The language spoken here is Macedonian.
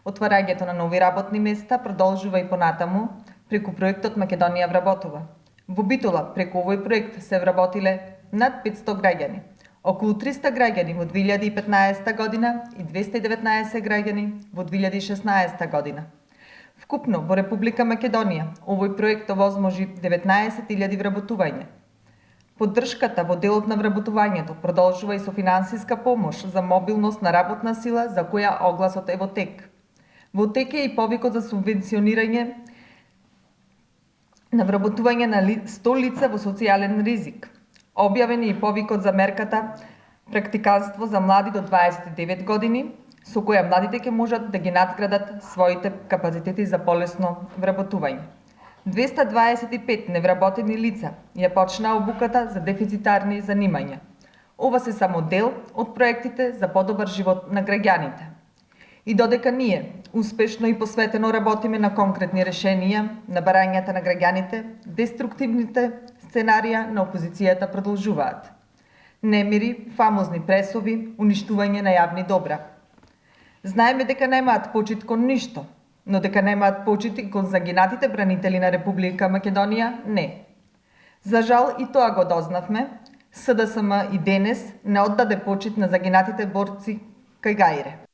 Отварањето на нови работни места продолжува и понатаму преку проектот Македонија вработува. Во Битола преку овој проект се вработиле над 500 граѓани. Околу 300 граѓани во 2015 година и 219 граѓани во 2016 година. Вкупно во Република Македонија овој проект овозможи 19.000 вработување. Поддршката во делот на вработувањето продолжува и со финансиска помош за мобилност на работна сила за која огласот е во тек. Во тек е и повикот за субвенционирање на вработување на 100 лица во социјален ризик. Објавен е и повикот за мерката практиканство за млади до 29 години, со која младите ќе можат да ги надградат своите капацитети за полесно вработување. 225 невработени лица ја почнаа обуката за дефицитарни занимања. Ова се само дел од проектите за подобар живот на граѓаните. И додека ние успешно и посветено работиме на конкретни решенија на барањата на граѓаните, деструктивните сценарија на опозицијата продолжуваат. Немири, фамозни пресови, уништување на јавни добра. Знаеме дека немаат почит кон ништо, но дека немаат почит и кон загинатите бранители на Република Македонија, не. За жал и тоа го дознавме, СДСМ и денес не оддаде почит на загинатите борци кај Гајре.